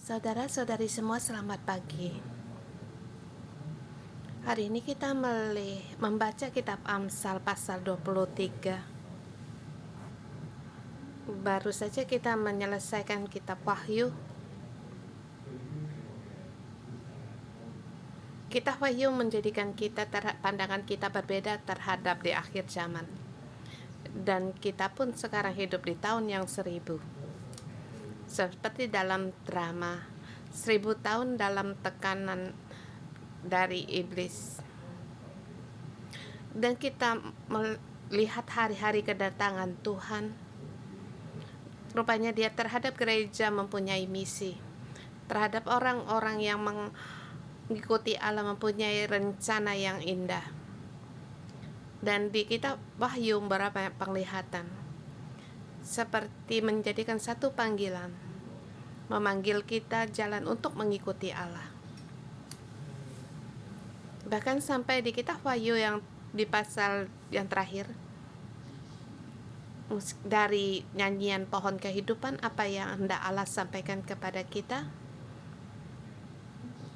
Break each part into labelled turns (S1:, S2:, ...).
S1: Saudara-saudari semua, selamat pagi. Hari ini kita membaca kitab Amsal pasal 23. Baru saja kita menyelesaikan kitab Wahyu. Kitab Wahyu menjadikan pandangan kita berbeda terhadap di akhir zaman. Dan kita pun sekarang hidup di tahun yang 1000. Seperti dalam drama, 1000 tahun dalam tekanan dari iblis. Dan kita melihat hari-hari kedatangan Tuhan. Rupanya Dia terhadap gereja mempunyai misi. Terhadap orang-orang yang mengikuti Allah mempunyai rencana yang indah. Dan di kitab Wahyu beberapa penglihatan seperti menjadikan satu panggilan, memanggil kita jalan untuk mengikuti Allah. Bahkan sampai di kitab Wahyu yang di pasal yang terakhir, dari nyanyian pohon kehidupan, apa yang hendak Allah sampaikan kepada kita?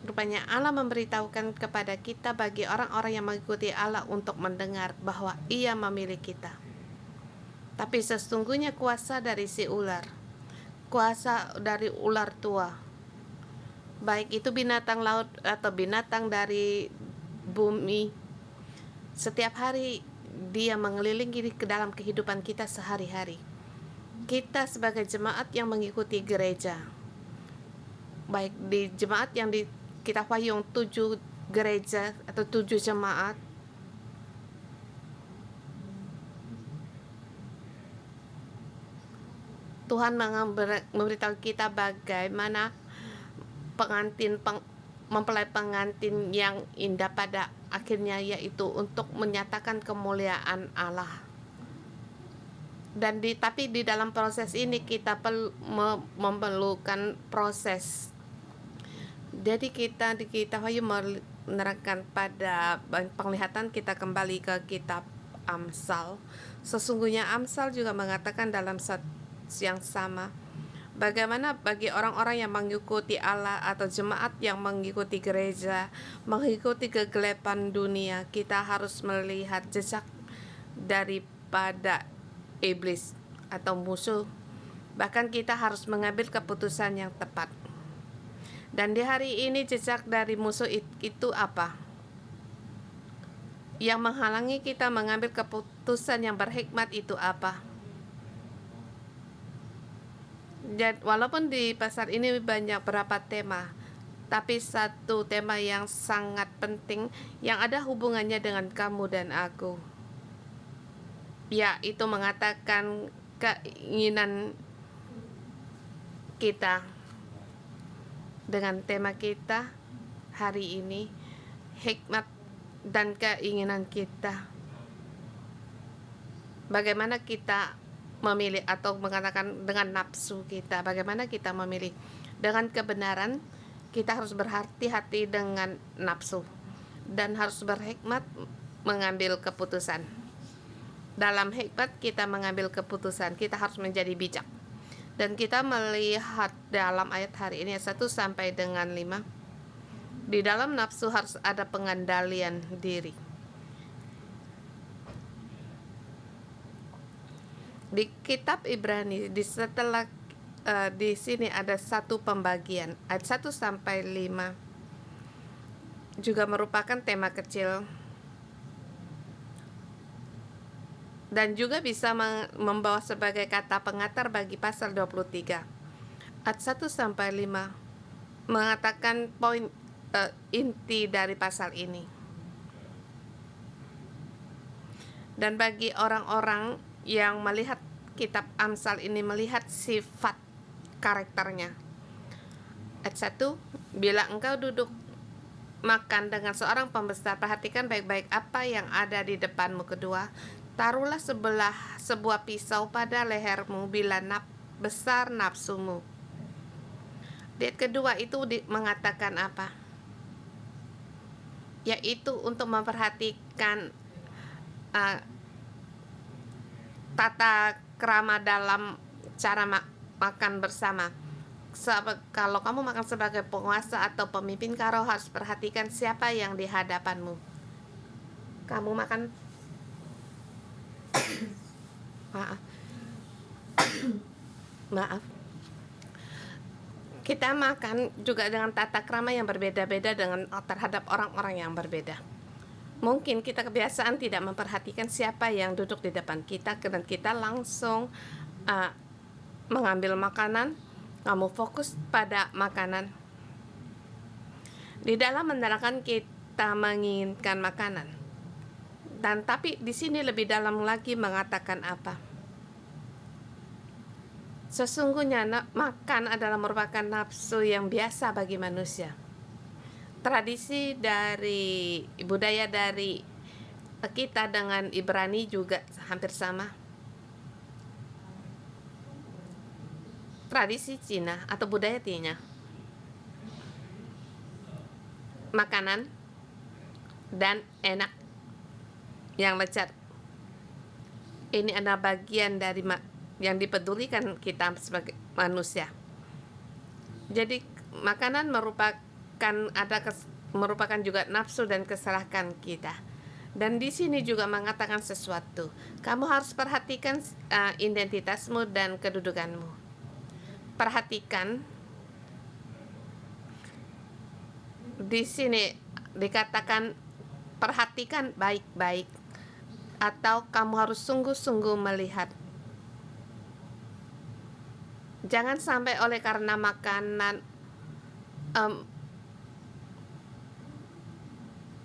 S1: Rupanya Allah memberitahukan kepada kita bagi orang-orang yang mengikuti Allah untuk mendengar bahwa Ia memilih kita. Tapi sesungguhnya kuasa dari si ular, kuasa dari ular tua, baik itu binatang laut atau binatang dari bumi, setiap hari dia mengelilingi ke dalam kehidupan kita sehari-hari. Kita sebagai jemaat yang mengikuti gereja, baik di jemaat yang di kitab Wahyu 7 gereja atau 7 jemaat, Tuhan memberitahu kita bagaimana mempelai pengantin yang indah pada akhirnya, yaitu untuk menyatakan kemuliaan Allah. Dan tapi di dalam proses ini kita memerlukan proses. Jadi kita Wahyu menerangkan pada penglihatan kita kembali ke kitab Amsal. Sesungguhnya Amsal juga mengatakan dalam yang sama, bagaimana bagi orang-orang yang mengikuti Allah atau jemaat yang mengikuti gereja, mengikuti kegelapan dunia, kita harus melihat jejak daripada iblis atau musuh. Bahkan kita harus mengambil keputusan yang tepat. Dan di hari ini jejak dari musuh itu apa? Yang menghalangi kita mengambil keputusan yang berhikmat itu apa? Walaupun di pasal ini banyak berapa tema, tapi satu tema yang sangat penting yang ada hubungannya dengan kamu dan aku, yaitu mengatakan keinginan kita. Dengan tema kita hari ini, hikmat dan keinginan kita. Bagaimana kita memilih, atau mengatakan dengan nafsu kita, bagaimana kita memilih. Dengan kebenaran, kita harus berhati-hati dengan nafsu dan harus berhikmat mengambil keputusan. Dalam hikmat kita mengambil keputusan, kita harus menjadi bijak. Dan kita melihat dalam ayat hari ini 1 sampai dengan 5, di dalam nafsu harus ada pengendalian diri. Di kitab Ibrani di sini ada satu pembagian, ayat 1 sampai 5 juga merupakan tema kecil dan juga bisa membawa sebagai kata pengantar bagi pasal 23. Ayat 1 sampai 5 mengatakan poin inti dari pasal ini. Dan bagi orang-orang yang melihat kitab Amsal ini, melihat sifat karakternya. Ayat 1, bila engkau duduk makan dengan seorang pembesar, perhatikan baik-baik apa yang ada di depanmu. Kedua, taruhlah sebuah pisau pada lehermu bila besar nafsumu. Ayat kedua itu mengatakan apa? Yaitu untuk memperhatikan tata krama dalam cara makan bersama. kalau kamu makan sebagai penguasa atau pemimpin, kau harus perhatikan siapa yang di hadapanmu. Kamu makan maaf maaf kita makan juga dengan tata krama yang berbeda-beda dengan terhadap orang-orang yang berbeda. Mungkin kita kebiasaan tidak memperhatikan siapa yang duduk di depan kita, dan kita langsung mengambil makanan. Kamu fokus pada makanan. Di dalam menerangkan kita menginginkan makanan. Dan tapi di sini lebih dalam lagi mengatakan apa? Sesungguhnya makan adalah merupakan nafsu yang biasa bagi manusia. Tradisi dari budaya dari kita dengan Ibrani juga hampir sama. Tradisi Cina atau budaya Cina, makanan dan enak yang lezat ini adalah bagian dari yang dipedulikan kita sebagai manusia. Jadi makanan merupakan juga nafsu dan kesalahan kita. Dan di sini juga mengatakan sesuatu. Kamu harus perhatikan identitasmu dan kedudukanmu. Perhatikan. Di sini dikatakan perhatikan baik-baik, atau kamu harus sungguh-sungguh melihat. Jangan sampai oleh karena makanan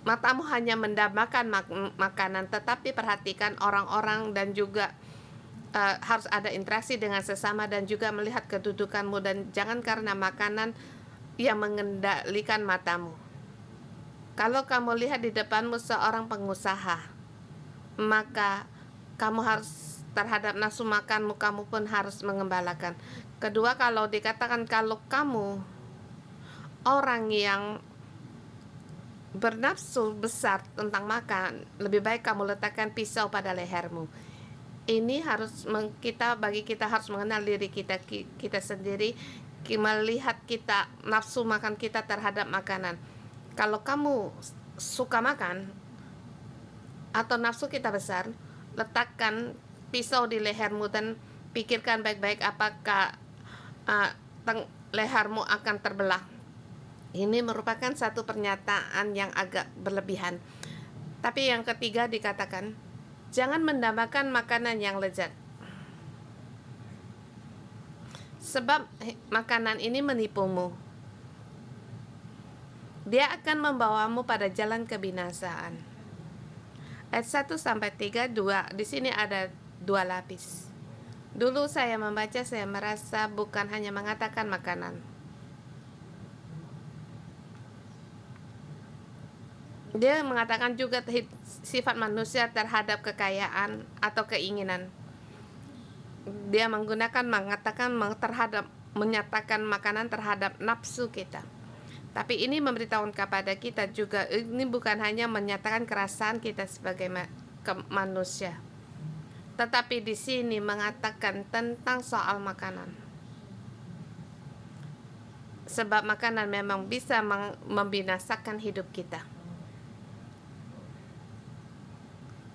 S1: matamu hanya mendambakan makanan, tetapi perhatikan orang-orang dan juga harus ada interaksi dengan sesama dan juga melihat kedudukanmu, dan jangan karena makanan yang mengendalikan matamu. Kalau kamu lihat di depanmu seorang pengusaha, maka kamu harus terhadap nafsu makanmu, kamu pun harus mengembalakan. Kedua, kalau dikatakan kalau kamu orang yang bernafsu besar tentang makan, lebih baik kamu letakkan pisau pada lehermu. Ini bagi kita harus mengenal diri kita sendiri, melihat kita nafsu makan kita terhadap makanan. Kalau kamu suka makan atau nafsu kita besar, letakkan pisau di lehermu dan pikirkan baik-baik apakah lehermu akan terbelah. Ini merupakan satu pernyataan yang agak berlebihan. Tapi yang ketiga dikatakan, jangan mendambakan makanan yang lezat, sebab makanan ini menipumu. Dia akan membawamu pada jalan kebinasaan. Ayat 1-3, di sini ada 2 lapis. Dulu saya membaca, saya merasa bukan hanya mengatakan makanan. Dia mengatakan juga sifat manusia terhadap kekayaan atau keinginan. Dia menyatakan makanan terhadap nafsu kita. Tapi ini memberitahukan kepada kita juga, ini bukan hanya menyatakan kerasaan kita sebagai manusia, tetapi di sini mengatakan tentang soal makanan. Sebab makanan memang bisa membinasakan hidup kita.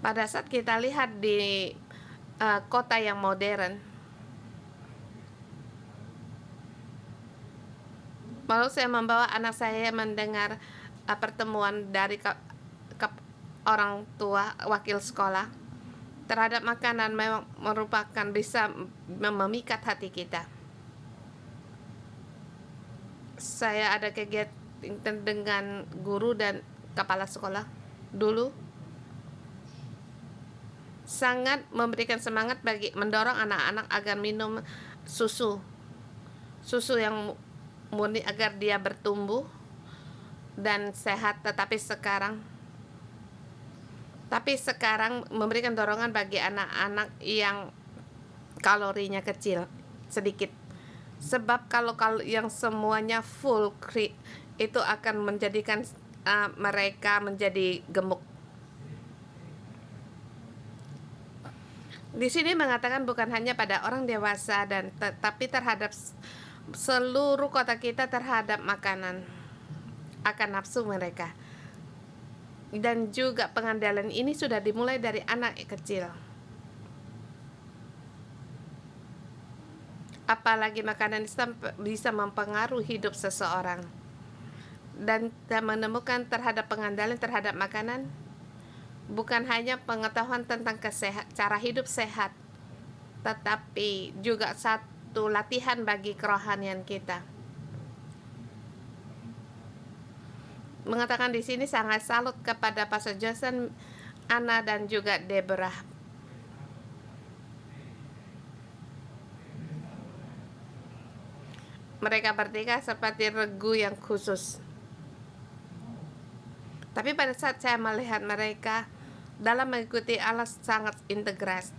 S1: Pada saat kita lihat di kota yang modern, lalu saya membawa anak saya mendengar pertemuan dari orang tua wakil sekolah terhadap makanan, memang merupakan bisa memikat hati kita. Saya ada kegiatan dengan guru dan kepala sekolah dulu, sangat memberikan semangat mendorong anak-anak agar minum susu yang murni agar dia bertumbuh dan sehat. Tapi sekarang memberikan dorongan bagi anak-anak yang kalorinya kecil, sedikit. Sebab kalau yang semuanya full itu akan menjadikan mereka menjadi gemuk. Di sini mengatakan bukan hanya pada orang dewasa tapi terhadap seluruh kota kita terhadap makanan, akan nafsu mereka. Dan juga pengendalian ini sudah dimulai dari anak kecil. Apalagi makanan bisa mempengaruhi hidup seseorang. Dan kita menemukan terhadap pengendalian terhadap makanan bukan hanya pengetahuan tentang cara hidup sehat, tetapi juga satu latihan bagi kerohanian kita. Mengatakan di sini sangat salut kepada Pastor Johnson, Anna, dan juga Deborah. Mereka bertiga seperti regu yang khusus. Tapi pada saat saya melihat mereka dalam mengikuti Allah sangat integras.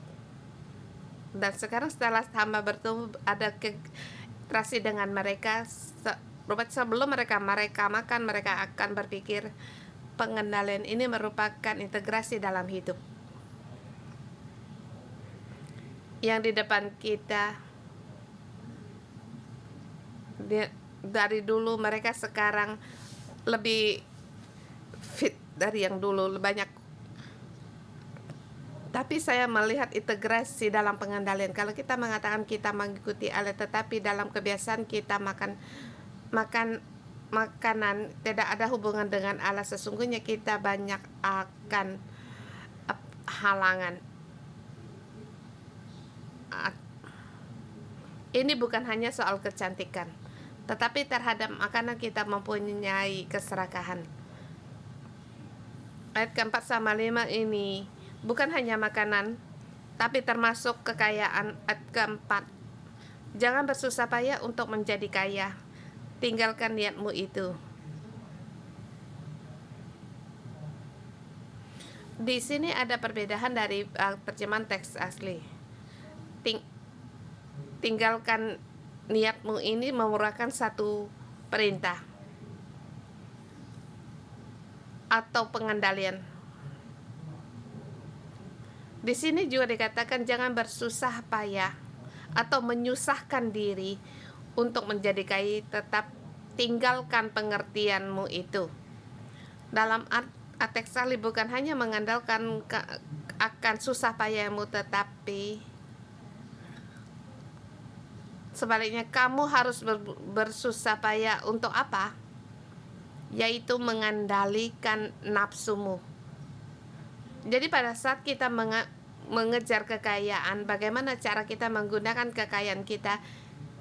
S1: Dan sekarang setelah hamba bertumbuh, ada interaksi dengan mereka. Sebelum mereka makan, mereka akan berpikir pengendalian ini merupakan integrasi dalam hidup. Yang di depan kita, dari dulu mereka sekarang lebih fit dari yang dulu, banyak. Tapi saya melihat integrasi dalam pengendalian. Kalau kita mengatakan kita mengikuti Allah, tetapi dalam kebiasaan kita makan makanan tidak ada hubungan dengan Allah, sesungguhnya kita banyak akan halangan. Ini bukan hanya soal kecantikan, tetapi terhadap makanan kita mempunyai keserakahan. Ayat keempat sama 5 ini bukan hanya makanan, tapi termasuk kekayaan. Ayat keempat, jangan bersusah payah untuk menjadi kaya. Tinggalkan niatmu itu. Di sini ada perbedaan dari terjemahan teks asli. Tinggalkan niatmu ini merupakan satu perintah atau pengendalian. Di sini juga dikatakan jangan bersusah payah atau menyusahkan diri untuk menjadi kaya, tetap tinggalkan pengertianmu itu. Dalam teks asli bukan hanya mengandalkan akan susah payahmu, tetapi sebaliknya kamu harus bersusah payah untuk apa? Yaitu mengendalikan nafsumu. Jadi pada saat kita mengejar kekayaan, bagaimana cara kita menggunakan kekayaan kita?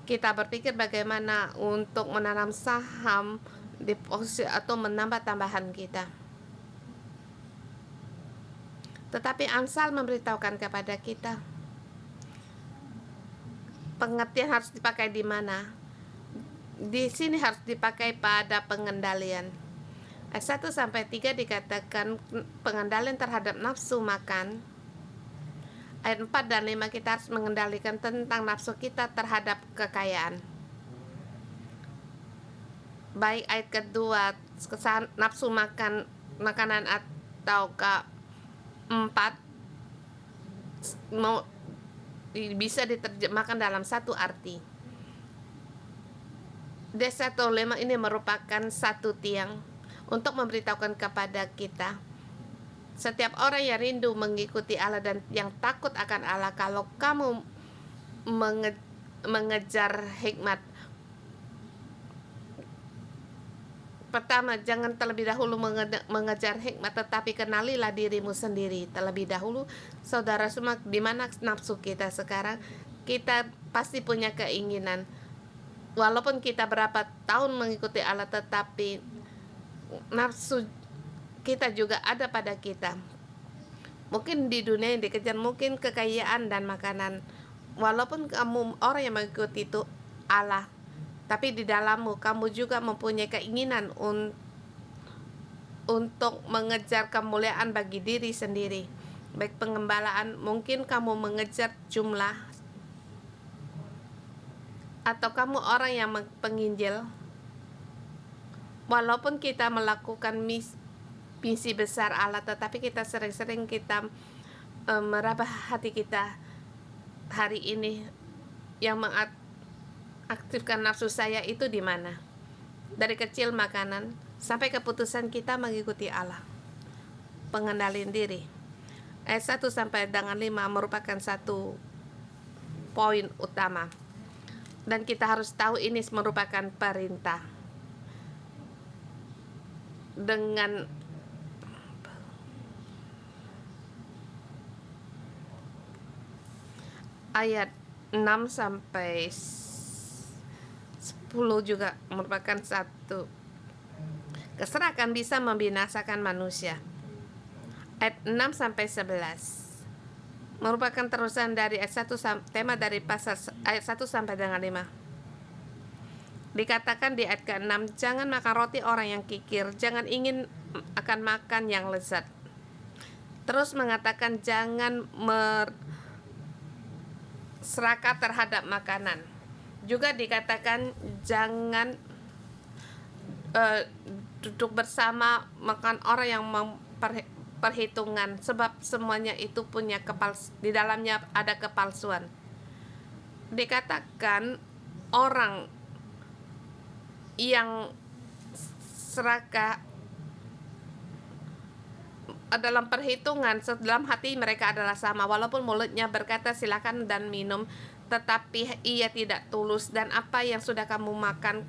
S1: Kita berpikir bagaimana untuk menanam saham, deposit, atau menambah tambahan kita. Tetapi Amsal memberitahukan kepada kita, pengertian harus dipakai di mana? Di sini harus dipakai pada pengendalian. Ayat 1 sampai 3 dikatakan pengendalian terhadap nafsu makan. Ayat 4 dan 5 kita harus mengendalikan tentang nafsu kita terhadap kekayaan. Baik ayat kedua, nafsu makan makanan atau keempat bisa diterjemahkan dalam satu arti. D1 lema ini merupakan satu tiang untuk memberitahukan kepada kita, setiap orang yang rindu mengikuti Allah dan yang takut akan Allah, kalau kamu mengejar hikmat, pertama, jangan terlebih dahulu mengejar hikmat, tetapi kenalilah dirimu sendiri terlebih dahulu. Saudara semua, di mana nafsu kita sekarang? Kita pasti punya keinginan. Walaupun kita berapa tahun mengikuti Allah, tetapi nafsu kita juga ada pada kita. Mungkin di dunia yang dikejar mungkin kekayaan dan makanan. Walaupun kamu orang yang mengikuti itu Allah, tapi di dalammu kamu juga mempunyai keinginan untuk mengejar kemuliaan bagi diri sendiri. Baik pengembalaan, mungkin kamu mengejar jumlah, atau kamu orang yang penginjil. Walaupun kita melakukan misi besar Allah, tetapi kita sering-sering kita meraba hati kita hari ini yang aktifkan nafsu saya itu di mana? Dari kecil makanan sampai keputusan kita mengikuti Allah. Pengendalian diri. Ayat 1 sampai dengan 5 merupakan satu poin utama. Dan kita harus tahu ini merupakan perintah. Dengan ayat 6 sampai 10 juga merupakan satu. Keserakahan bisa membinasakan manusia. Ayat 6 sampai 11 merupakan terusan dari ayat 1 tema dari pasal ayat 1 sampai dengan 5. Dikatakan di ayat ke-6, jangan makan roti orang yang kikir, jangan ingin akan makan yang lezat. Terus mengatakan jangan serakah terhadap makanan. Juga dikatakan jangan duduk bersama makan orang yang perhitungan, sebab semuanya itu punya di dalamnya ada kepalsuan. Dikatakan orang yang serakah dalam perhitungan, dalam hati mereka adalah sama, walaupun mulutnya berkata silakan dan minum, tetapi ia tidak tulus. Dan apa yang sudah kamu makan,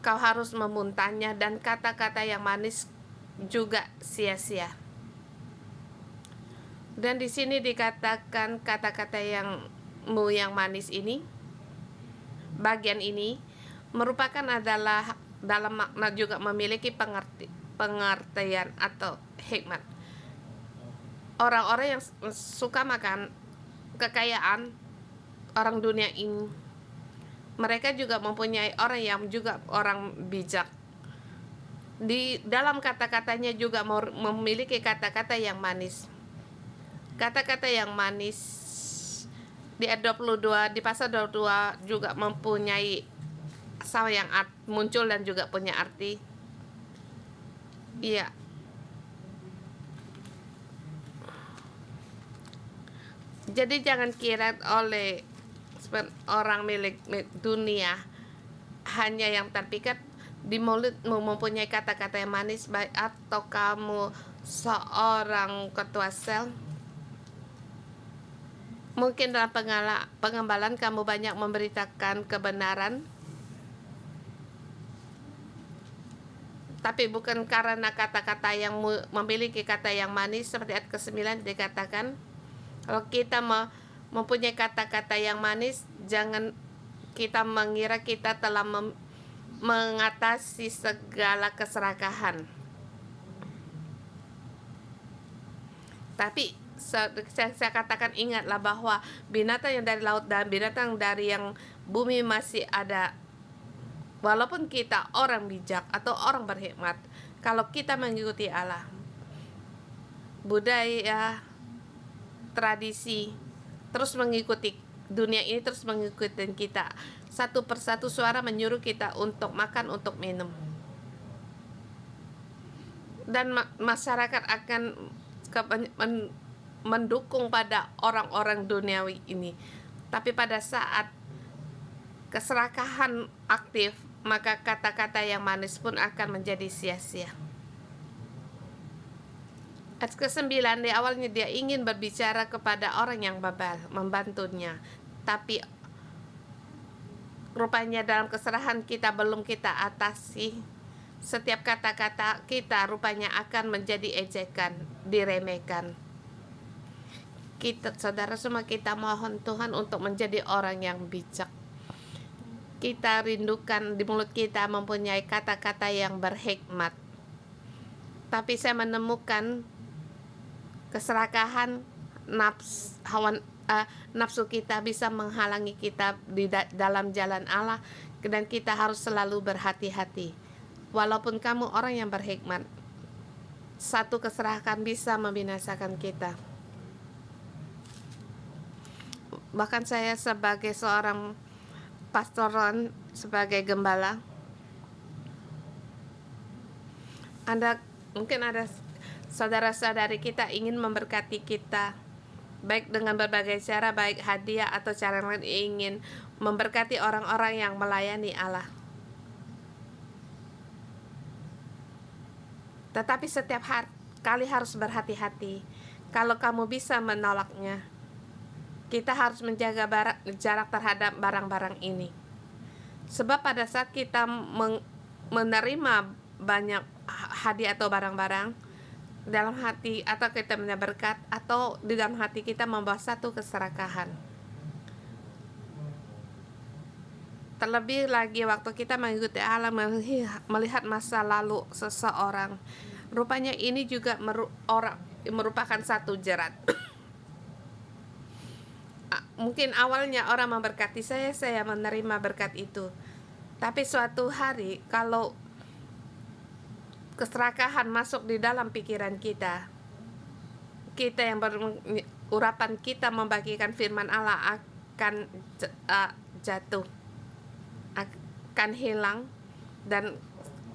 S1: kau harus memuntahnya, dan kata-kata yang manis juga sia-sia. Dan di sini dikatakan kata-kata yang manis ini, bagian ini merupakan adalah dalam makna juga memiliki pengertian atau hikmat. Orang-orang yang suka makan kekayaan orang dunia ini, mereka juga mempunyai orang yang juga orang bijak. Di dalam kata-katanya juga memiliki kata-kata yang manis. Kata-kata yang manis di ayat 22, di pasal 22 juga mempunyai sama yang muncul dan juga punya arti. Iya. Jadi jangan kira oleh orang milik dunia hanya yang terpikat di mulutmu mempunyai kata-kata yang manis, baik atau kamu seorang ketua sel. Mungkin dalam pengembalan kamu banyak memberitakan kebenaran, tapi bukan karena kata-kata yang memiliki kata yang manis. Seperti ayat ke-9 dikatakan, kalau kita mempunyai kata-kata yang manis, jangan kita mengira kita telah mengatasi segala keserakahan. Tapi saya katakan, ingatlah bahwa binatang yang dari laut dan binatang dari yang bumi masih ada. Walaupun kita orang bijak atau orang berhikmat, kalau kita mengikuti Allah, budaya, tradisi terus mengikuti dunia ini, terus mengikuti kita, satu persatu suara menyuruh kita untuk makan, untuk minum, dan masyarakat akan mendukung pada orang-orang duniawi ini. Tapi pada saat keserakahan aktif, maka kata-kata yang manis pun akan menjadi sia-sia. Ayat ke-9, di awalnya dia ingin berbicara kepada orang yang bebal, membantunya, tapi rupanya dalam keserahan kita belum kita atasi. Setiap kata-kata kita rupanya akan menjadi ejekan, diremehkan. Kita, saudara semua, kita mohon Tuhan untuk menjadi orang yang bijak. Kita rindukan di mulut kita mempunyai kata-kata yang berhikmat. Tapi saya menemukan keserakahan nafsu kita bisa menghalangi kita di dalam jalan Allah, dan kita harus selalu berhati-hati. Walaupun kamu orang yang berhikmat, satu keserakahan bisa membinasakan kita. Bahkan saya sebagai seorang pastoran, sebagai gembala, mungkin ada saudara-saudari kita ingin memberkati kita, baik dengan berbagai cara, baik hadiah atau cara lain, ingin memberkati orang-orang yang melayani Allah. Tetapi setiap kali harus berhati-hati. Kalau kamu bisa menolaknya, kita harus menjaga jarak terhadap barang-barang ini. Sebab pada saat kita menerima banyak hadiah atau barang-barang, dalam hati atau kita punya berkat, atau di dalam hati kita membawa satu keserakahan. Terlebih lagi waktu kita mengikuti Allah, melihat masa lalu seseorang, rupanya ini juga merupakan satu jerat. Mungkin awalnya orang memberkati saya menerima berkat itu. Tapi suatu hari kalau keserakahan masuk di dalam pikiran kita yang urapan kita membagikan firman Allah akan jatuh, akan hilang, dan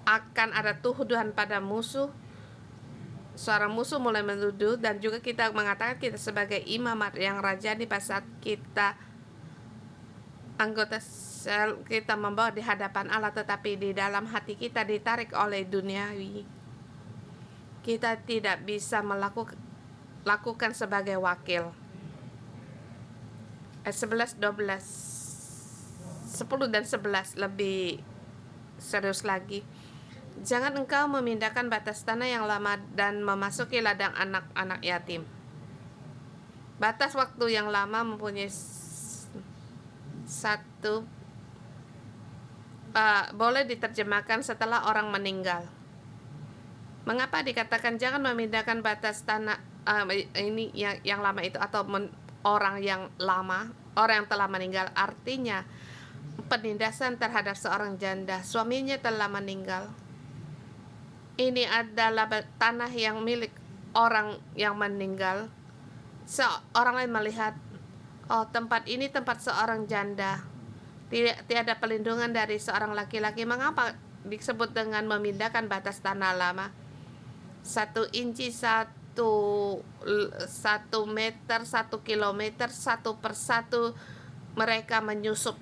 S1: akan ada tuduhan pada musuh. Seorang musuh mulai menuduh, dan juga kita mengatakan kita sebagai imamat yang rajani pada saat kita anggota sel kita membawa di hadapan Allah, tetapi di dalam hati kita ditarik oleh duniawi. Kita tidak bisa lakukan sebagai wakil. 11, 12, 10 dan 11 lebih serius lagi. Jangan engkau memindahkan batas tanah yang lama dan memasuki ladang anak-anak yatim. Batas waktu yang lama mempunyai boleh diterjemahkan setelah orang meninggal. Mengapa dikatakan jangan memindahkan batas tanah ini yang lama itu, atau orang yang lama, orang yang telah meninggal? Artinya penindasan terhadap seorang janda, suaminya telah meninggal. Ini adalah tanah yang milik orang yang meninggal. Orang lain melihat, oh, tempat ini tempat seorang janda, tiada pelindungan dari seorang laki-laki. Mengapa disebut dengan memindahkan batas tanah lama? 1 inci, 1 meter, 1 kilometer, satu persatu mereka menyusup.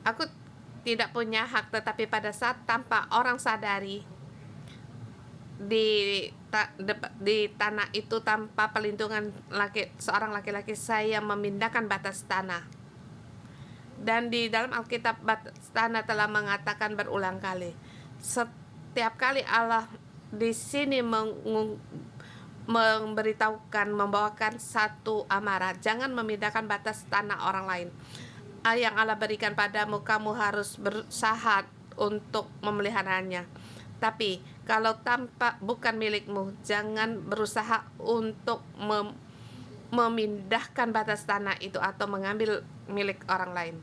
S1: Aku tidak punya hak, tetapi pada saat tanpa orang sadari di tanah itu, tanpa pelindungan seorang laki-laki, saya memindahkan batas tanah. Dan di dalam Alkitab batas tanah telah mengatakan berulang kali. Setiap kali Allah di sini membawakan satu amarah, jangan memindahkan batas tanah orang lain. Yang Allah berikan padamu, kamu harus berusaha untuk memeliharanya. Tapi kalau bukan milikmu, jangan berusaha untuk memindahkan batas tanah itu atau mengambil milik orang lain.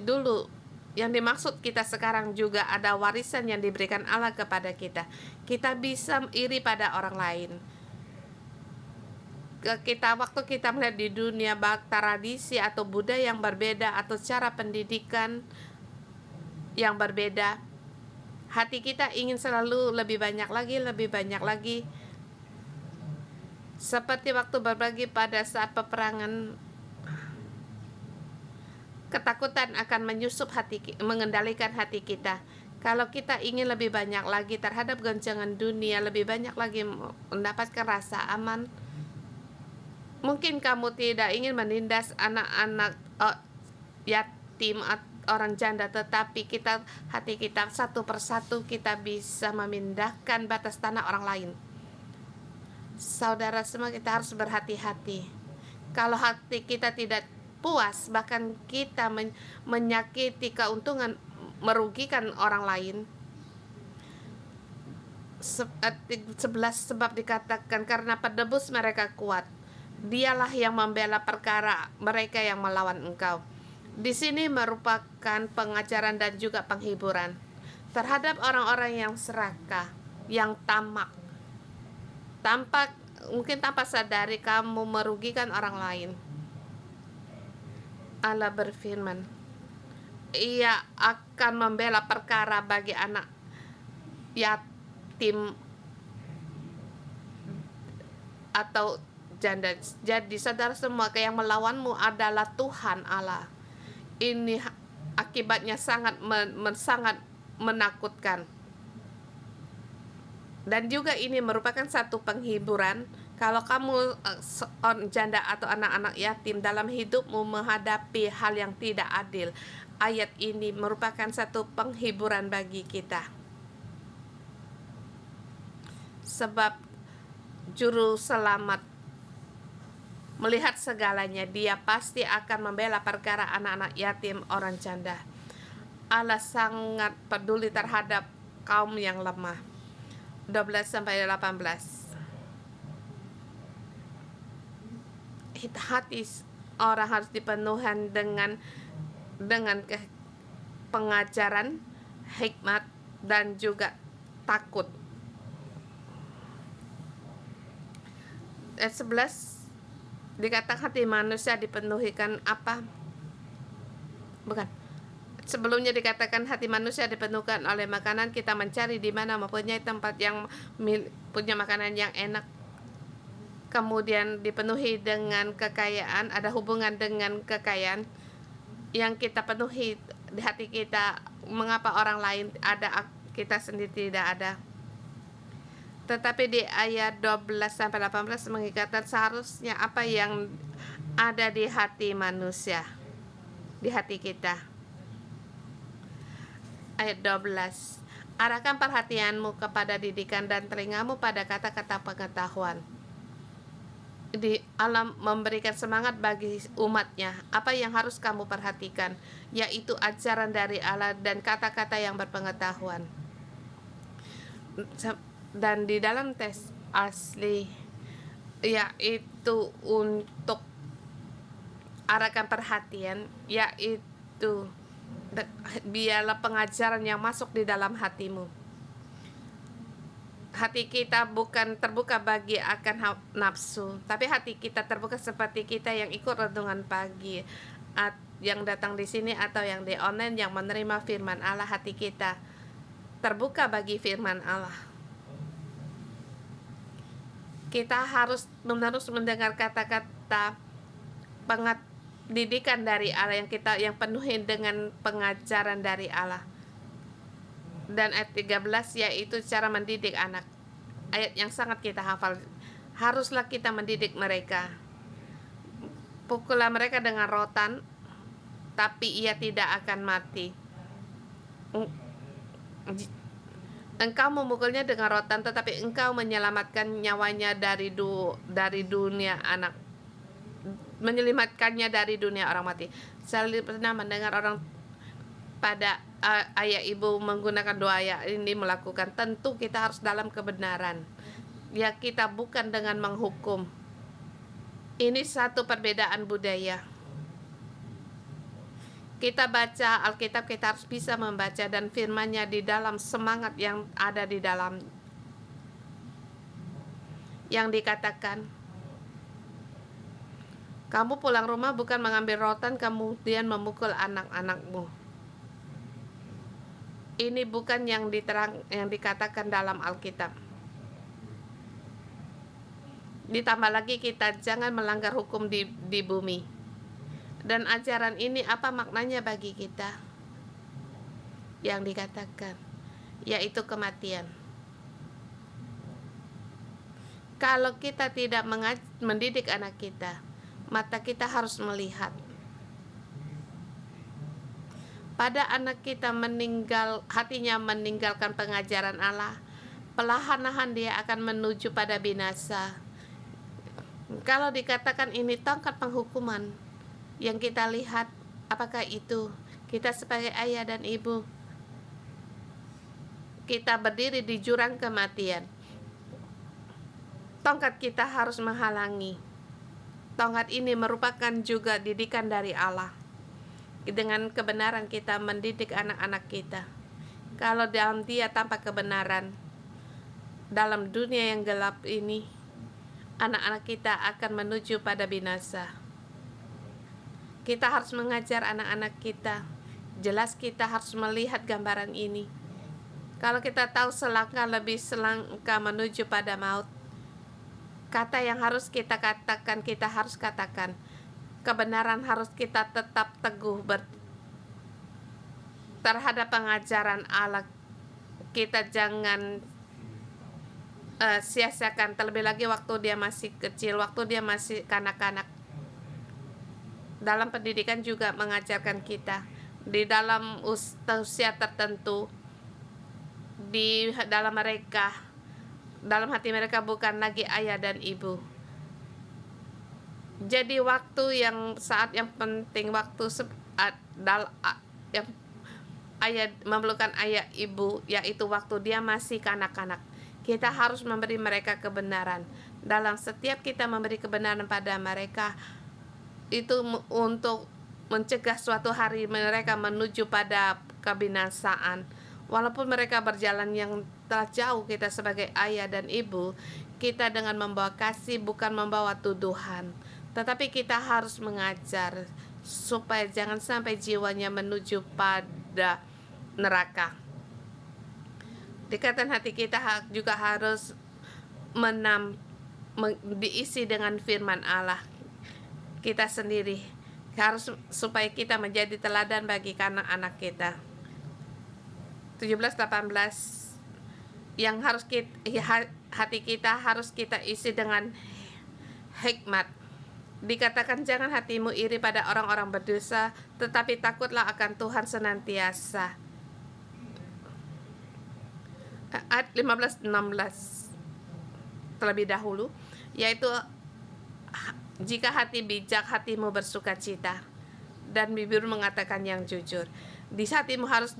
S1: Dulu yang dimaksud kita sekarang juga ada warisan yang diberikan Allah kepada kita. Kita bisa iri pada orang lain. Waktu kita melihat di dunia tradisi atau budaya yang berbeda atau cara pendidikan yang berbeda, hati kita ingin selalu lebih banyak lagi. Seperti waktu berbagi pada saat peperangan, ketakutan akan mengendalikan hati kita. Kalau kita ingin lebih banyak lagi terhadap goncangan dunia, lebih banyak lagi mendapatkan rasa aman, mungkin kamu tidak ingin menindas anak-anak yatim atau orang janda, tetapi hati kita satu persatu kita bisa memindahkan batas tanah orang lain. Saudara semua, kita harus berhati-hati. Kalau hati kita tidak puas, bahkan kita menyakiti keuntungan, merugikan orang lain. 11 sebab dikatakan karena penebus mereka kuat, dialah yang membela perkara mereka yang melawan engkau. Di sini merupakan pengajaran dan juga penghiburan terhadap orang-orang yang serakah, yang tamak. Mungkin tanpa sadari kamu merugikan orang lain. Allah berfirman, Ia akan membela perkara bagi anak yatim atau janda. Jadi saudara semua, yang melawanmu adalah Tuhan Allah. Ini akibatnya sangat sangat menakutkan. Dan juga ini merupakan satu penghiburan kalau kamu janda atau anak-anak yatim dalam hidupmu menghadapi hal yang tidak adil. Ayat ini merupakan satu penghiburan bagi kita. Sebab juru selamat melihat segalanya, dia pasti akan membela perkara anak-anak yatim, orang janda. Allah sangat peduli terhadap kaum yang lemah. 12-18. Hati orang harus dipenuhi dengan pengajaran, hikmat, dan juga takut. 11 dikatakan hati manusia dipenuhikan apa? Bukan. Sebelumnya dikatakan hati manusia dipenuhkan oleh makanan, kita mencari di mana mempunyai tempat yang punya makanan yang enak. Kemudian dipenuhi dengan kekayaan, ada hubungan dengan kekayaan yang kita penuhi di hati kita. Mengapa orang lain ada, kita sendiri tidak ada? Tetapi di ayat 12-18 mengatakan seharusnya apa yang ada di hati manusia, di hati kita. Ayat 12. Arahkan perhatianmu kepada didikan dan telingamu pada kata-kata pengetahuan. Di Allah memberikan semangat bagi umatnya. Apa yang harus kamu perhatikan? Yaitu ajaran dari Allah dan kata-kata yang berpengetahuan. Dan di dalam teks asli, yaitu untuk arahkan perhatian, yaitu biarlah pengajaran yang masuk di dalam hatimu. Hati kita bukan terbuka bagi akan nafsu, tapi hati kita terbuka seperti kita yang ikut renungan pagi, yang datang di sini atau yang di online, yang menerima firman Allah. Hati kita terbuka bagi firman Allah. Kita harus menerus mendengar kata-kata didikan dari Allah yang penuhi dengan pengajaran dari Allah. Dan ayat 13 yaitu cara mendidik anak. Ayat yang sangat kita hafal. Haruslah kita mendidik mereka. Pukullah mereka dengan rotan, tapi ia tidak akan mati. Engkau memukulnya dengan rotan, tetapi engkau menyelamatkan nyawanya dari dunia anak, menyelamatkannya dari dunia orang mati. Saya pernah mendengar orang pada ayah ibu menggunakan doa ayat ini melakukan. Tentu kita harus dalam kebenaran. Ya, kita bukan dengan menghukum. Ini satu perbedaan budaya. Kita baca Alkitab, kita harus bisa membaca dan firman-Nya di dalam semangat yang ada di dalam. Yang dikatakan, kamu pulang rumah bukan mengambil rotan kemudian memukul anak-anakmu. Ini bukan yang dikatakan dalam Alkitab. Ditambah lagi, kita jangan melanggar hukum di bumi. Dan ajaran ini apa maknanya bagi kita? Yang dikatakan, yaitu kematian. Kalau kita tidak mendidik anak kita, mata kita harus melihat. Pada anak kita hatinya meninggalkan pengajaran Allah, perlahan-lahan dia akan menuju pada binasa. Kalau dikatakan ini tongkat penghukuman, yang kita lihat, apakah itu kita sebagai ayah dan ibu, kita berdiri di jurang kematian. Tongkat kita harus menghalangi. Tongkat ini merupakan juga didikan dari Allah. Dengan kebenaran kita mendidik anak-anak kita. Kalau dalam dia tanpa kebenaran, dalam dunia yang gelap ini, anak-anak kita akan menuju pada binasa. Kita harus mengajar anak-anak kita. Jelas kita harus melihat gambaran ini. Kalau kita tahu selangkah menuju pada maut, kata yang harus kita katakan, kita harus katakan. Kebenaran harus kita tetap teguh terhadap pengajaran Allah. Kita jangan sia-siakan, terlebih lagi waktu dia masih kecil, waktu dia masih kanak-kanak. Dalam pendidikan juga mengajarkan kita di dalam usia tertentu, di dalam hati mereka bukan lagi ayah dan ibu. Jadi saat yang penting, waktu yang ayah memerlukan ayah ibu, yaitu waktu dia masih kanak-kanak. Kita harus memberi mereka kebenaran. Dalam setiap kita memberi kebenaran pada mereka, itu untuk mencegah suatu hari mereka menuju pada kebinasaan. Walaupun mereka berjalan yang telah jauh, kita sebagai ayah dan ibu, kita dengan membawa kasih, bukan membawa tuduhan. Tetapi kita harus mengajar supaya jangan sampai jiwanya menuju pada neraka. Ikatan hati kita juga harus diisi dengan firman Allah. Kita sendiri harus, supaya kita menjadi teladan bagi anak-anak kita. 17-18 yang harus hati kita harus kita isi dengan hikmat. Dikatakan, jangan hatimu iri pada orang-orang berdosa, tetapi takutlah akan Tuhan senantiasa. Ayat 15-16 terlebih dahulu, yaitu jika hati bijak, hatimu bersukacita, dan bibir mengatakan yang jujur. Di hatimu harus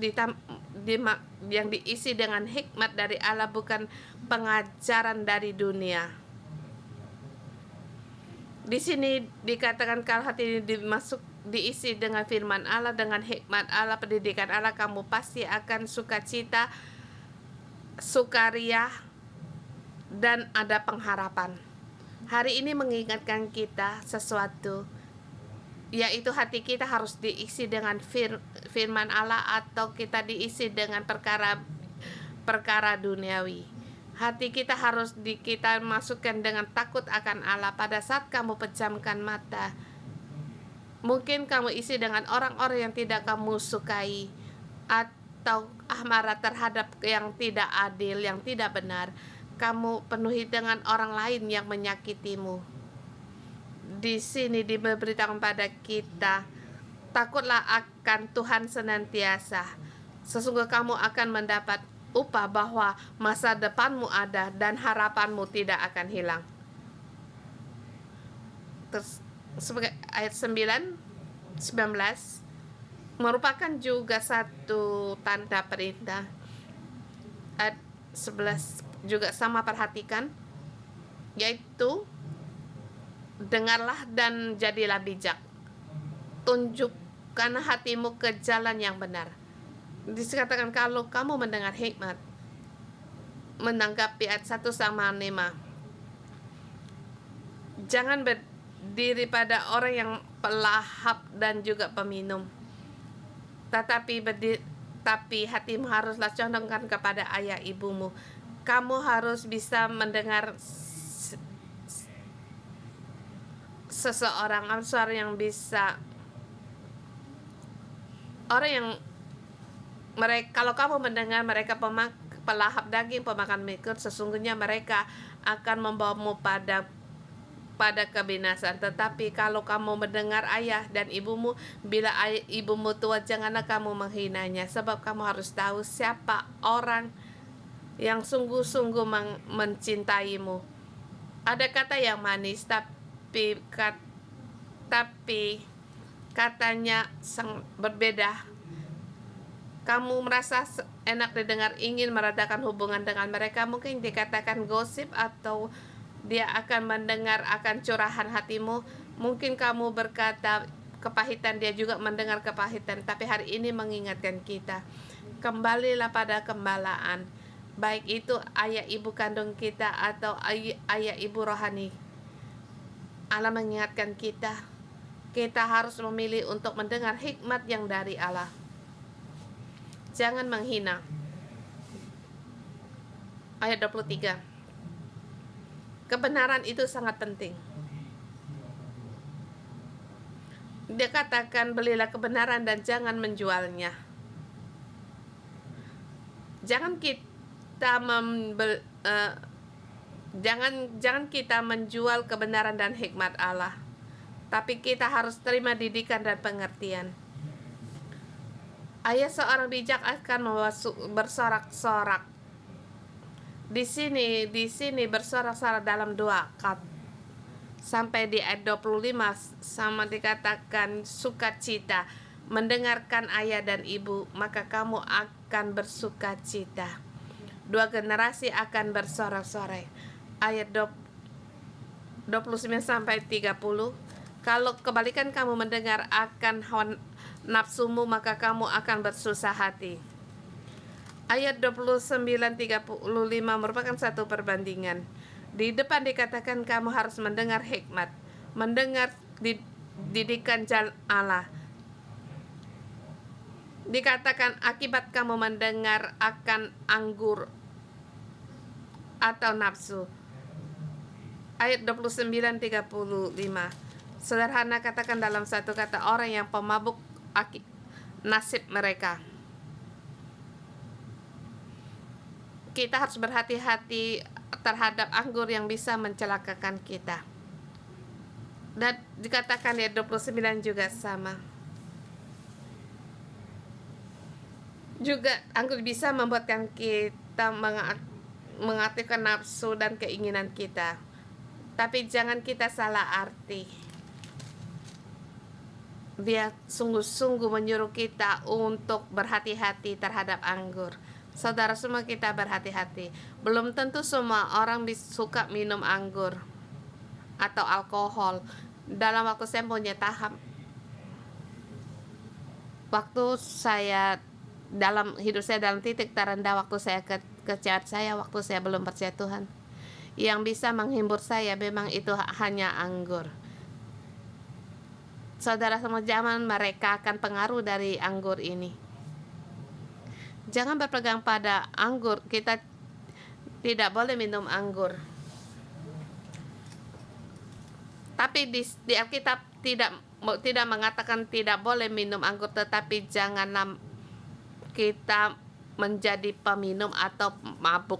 S1: yang diisi dengan hikmat dari Allah, bukan pengajaran dari dunia. Di sini dikatakan kalau hati ini diisi dengan firman Allah, dengan hikmat Allah, pendidikan Allah, kamu pasti akan sukacita, sukaria, dan ada pengharapan. Hari ini mengingatkan kita sesuatu, yaitu hati kita harus diisi dengan firman Allah, atau kita diisi dengan perkara duniawi. Hati kita harus kita masukkan dengan takut akan Allah. Pada saat kamu pejamkan mata, mungkin kamu isi dengan orang-orang yang tidak kamu sukai, atau amarah terhadap yang tidak adil, yang tidak benar. Kamu penuhi dengan orang lain yang menyakitimu. Di sini diberitakan pada kita, takutlah akan Tuhan senantiasa. Sesungguhnya kamu akan mendapat upah, bahwa masa depanmu ada dan harapanmu tidak akan hilang. Terus sebagai ayat 19 merupakan juga satu tanda perintah. Ayat 11 juga sama, perhatikan, yaitu dengarlah dan jadilah bijak, tunjukkan hatimu ke jalan yang benar. Dikatakan kalau kamu mendengar hikmat, menanggapi ayat 1-5, jangan berdiri pada orang yang pelahap dan juga peminum, tapi hatimu haruslah condongkan kepada ayah ibumu. Kamu harus bisa mendengar seseorang, suara yang bisa, orang yang kalau kamu mendengar mereka pelahap daging, pemakan mikir, sesungguhnya mereka akan membawamu pada kebinasaan. Tetapi kalau kamu mendengar ayah dan ibumu, bila ibumu tua, janganlah kamu menghinanya, sebab kamu harus tahu siapa orang yang sungguh-sungguh mencintaimu. Ada kata yang manis, tapi katanya berbeda. Kamu merasa enak didengar, ingin meredakan hubungan dengan mereka, mungkin dikatakan gosip, atau dia akan mendengar akan curahan hatimu. Mungkin kamu berkata kepahitan, dia juga mendengar kepahitan. Tapi hari ini mengingatkan kita, kembalilah pada gembalaan, baik itu ayah ibu kandung kita atau ayah ibu rohani. Allah mengingatkan kita harus memilih untuk mendengar hikmat yang dari Allah. Jangan menghina. Ayat 23. Kebenaran itu sangat penting. Dia katakan, belilah kebenaran dan jangan menjualnya. Jangan kita jangan kita menjual kebenaran dan hikmat Allah, tapi kita harus terima didikan dan pengertian. Ayah seorang bijak akan bersorak-sorak. Di sini bersorak-sorak dalam 2 kat. Sampai di ayat 25 sama dikatakan sukacita mendengarkan ayah dan ibu, maka kamu akan bersukacita. 2 generasi akan bersorak-sorai. Ayat 29 sampai 30. Kalau kebalikan kamu mendengar akan hawa nafsumu, maka kamu akan bersusah hati. Ayat 29-35 merupakan satu perbandingan. Di depan dikatakan kamu harus mendengar hikmat, mendengar didikan jalan Allah. Dikatakan akibat kamu mendengar akan anggur atau nafsu. Ayat 29-35. Sederhana katakan dalam satu kata, orang yang pemabuk nasib mereka. Kita harus berhati-hati terhadap anggur yang bisa mencelakakan kita. Dan dikatakan ayat 29 juga sama. Juga anggur bisa membuatkan kita mengaktifkan nafsu dan keinginan kita. Tapi jangan kita salah arti. Dia sungguh-sungguh menyuruh kita untuk berhati-hati terhadap anggur. Saudara semua, kita berhati-hati. Belum tentu semua orang suka minum anggur atau alkohol. Dalam waktu saya punya tahap, waktu saya dalam hidup saya dalam titik terendah, waktu saya kecewa saya, waktu saya belum percaya Tuhan, yang bisa menghibur saya memang itu hanya anggur. Saudara semua, zaman mereka akan pengaruh dari anggur ini. Jangan berpegang pada anggur. Kita tidak boleh minum anggur. Tapi di Alkitab tidak mengatakan tidak boleh minum anggur, tetapi jangan kita menjadi peminum atau mabuk.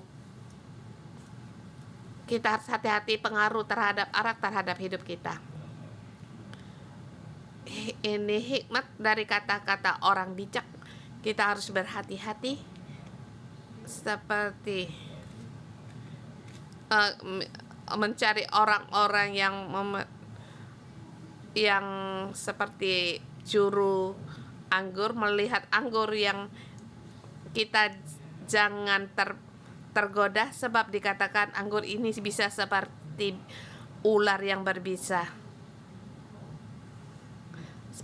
S1: Kita harus hati-hati pengaruh terhadap arak terhadap hidup kita. Ini hikmat dari kata-kata orang bijak. Kita harus berhati-hati seperti mencari orang-orang yang seperti juru anggur, melihat anggur yang kita jangan tergoda, sebab dikatakan anggur ini bisa seperti ular yang berbisa.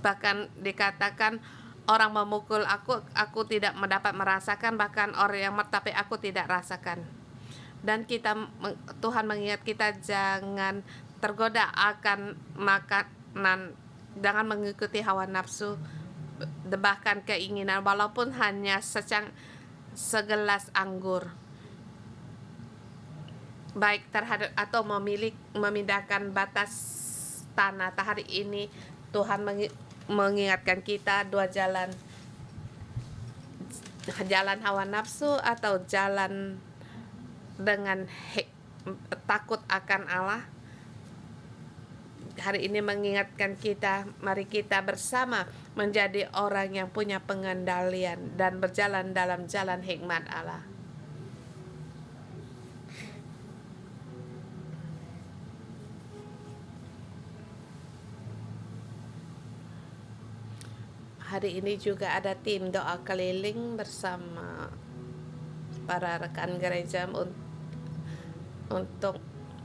S1: Bahkan dikatakan orang memukul aku tidak mendapat merasakan, bahkan orang yang tapi aku tidak rasakan. Dan Tuhan mengingat kita jangan tergoda akan makanan, jangan mengikuti hawa nafsu, bahkan keinginan, walaupun hanya segelas anggur. Baik terhadap atau memindahkan batas tanah. Hari ini Tuhan mengingatkan kita 2 jalan. Jalan hawa nafsu atau jalan dengan takut akan Allah. Hari ini mengingatkan kita, mari kita bersama menjadi orang yang punya pengendalian dan berjalan dalam jalan hikmat Allah. Hari ini juga ada tim doa keliling bersama para rekan gereja untuk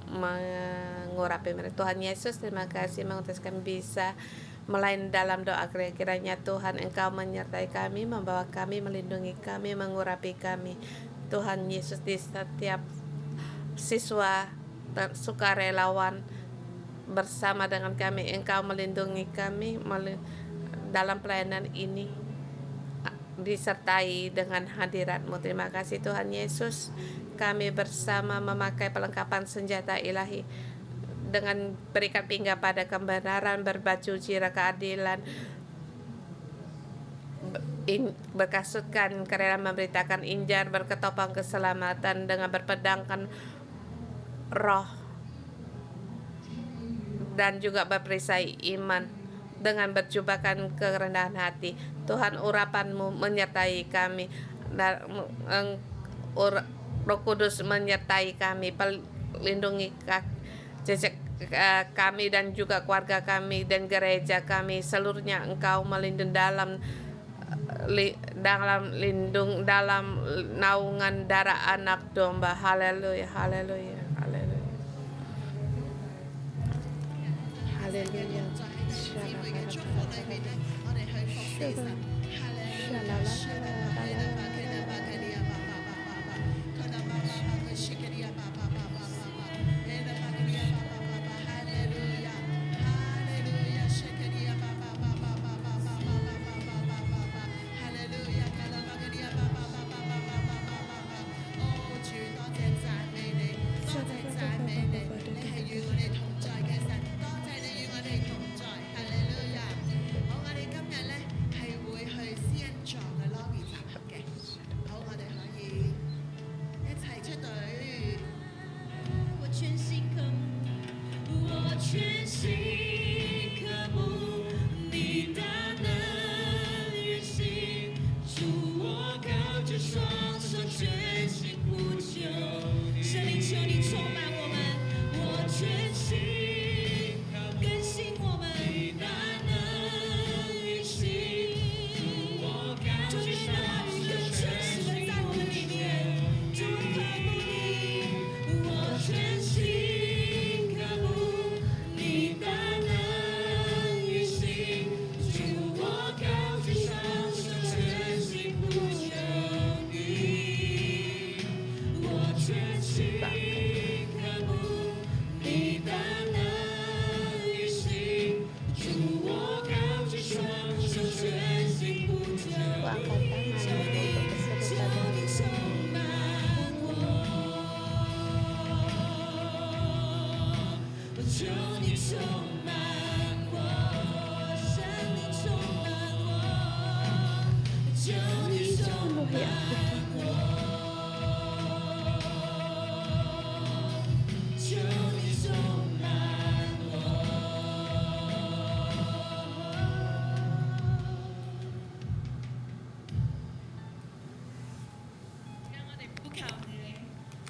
S1: mengurapi mereka. Tuhan Yesus, terima kasih mengutus kami bisa melayani dalam doa. Kiranya Tuhan Engkau menyertai kami, membawa kami, melindungi kami, mengurapi kami. Tuhan Yesus, di setiap siswa sukarelawan bersama dengan kami, Engkau melindungi kami dalam pelayanan ini. disertai dengan hadirat-Mu. Terima kasih Tuhan Yesus. Kami bersama memakai perlengkapan senjata ilahi dengan berikan pinggang pada kebenaran, berbaju zirah keadilan, berkasutkan kerelaan memberitakan Injil, berketopang keselamatan dengan berpedangkan roh, dan juga berperisai iman dengan berjubahkan kerendahan hati. Tuhan, urapan-Mu menyertai kami, dan Roh Kudus menyertai kami, lindungi kami dan juga keluarga kami dan gereja kami seluruhnya. Engkau melindungi dalam naungan darah anak domba. Haleluya, haleluya, haleluya, haleluya.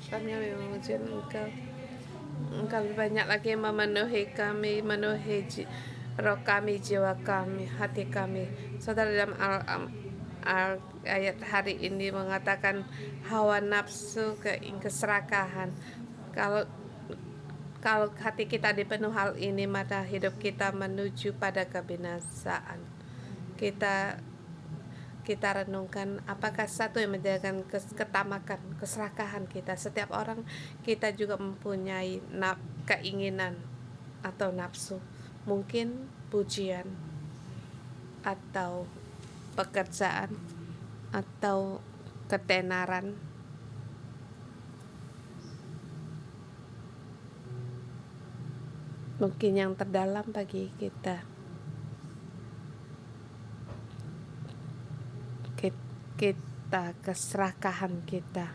S1: Kami memuji Engkau. Engkau lebih banyak lagi yang memenuhi kami, memenuhi roh kami, jiwa kami, hati kami. Saudara, dalam ayat hari ini mengatakan hawa nafsu, keserakahan. Kalau hati kita dipenuhi hal ini, maka hidup kita menuju pada kebinasaan. Kita renungkan apakah satu yang menjadikan ketamakan, keserakahan kita. Setiap orang kita juga mempunyai keinginan atau nafsu, mungkin pujian atau pekerjaan atau ketenaran. Mungkin yang terdalam bagi kita keserakahan kita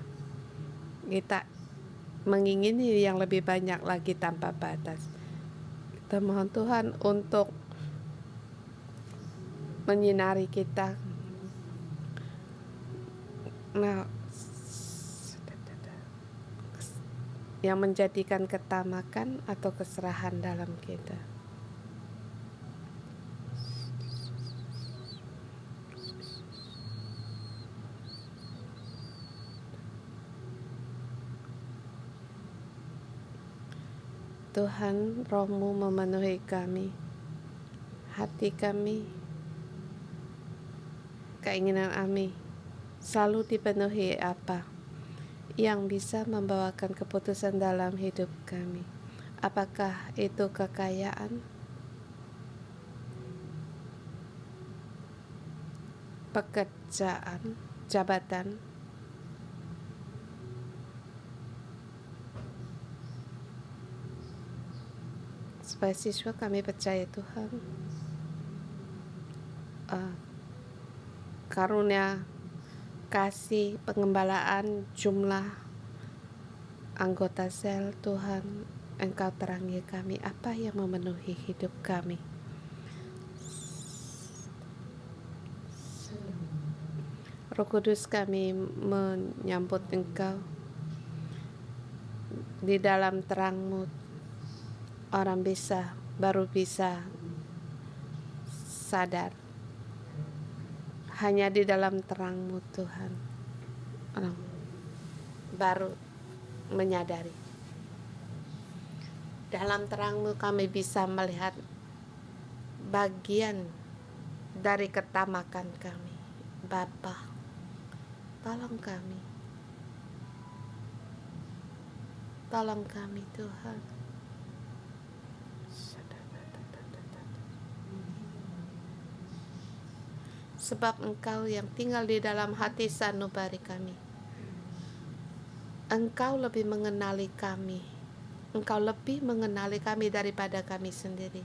S1: mengingini yang lebih banyak lagi tanpa batas. Kita mohon Tuhan untuk menyinari kita. Yang menjadikan ketamakan atau keserahan dalam kita. Tuhan, Roh-Mu memenuhi kami, hati kami, keinginan kami selalu dipenuhi apa yang bisa membawakan keputusan dalam hidup kami. Apakah itu kekayaan? pekerjaan, jabatan, supaya siswa kami percaya Tuhan, karunia kasih pengembalaan jumlah anggota sel Tuhan, Engkau terangi kami apa yang memenuhi hidup kami. Roh Kudus, kami menyambut Engkau. Di dalam terang-Mu orang baru bisa sadar. Hanya di dalam terang-Mu Tuhan orang baru menyadari. Dalam terang-Mu kami bisa melihat bagian dari ketamakan kami. Bapa, tolong kami. Tolong kami Tuhan. Sebab Engkau yang tinggal di dalam hati sanubari kami. Engkau lebih mengenali kami. Engkau lebih mengenali kami daripada kami sendiri.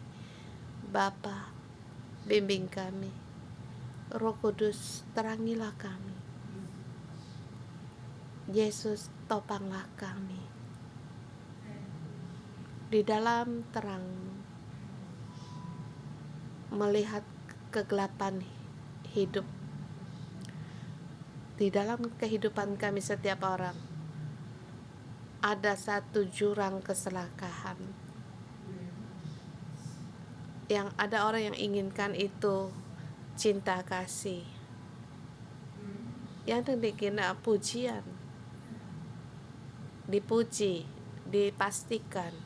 S1: Bapa, bimbing kami. Roh Kudus, terangilah kami. Yesus, topanglah kami. Di dalam terang melihat kegelapan hidup. Di dalam kehidupan kami setiap orang ada satu jurang keserakahan. Yang ada orang yang inginkan itu cinta kasih. Yang dikira pujian. Dipuji, dipastikan.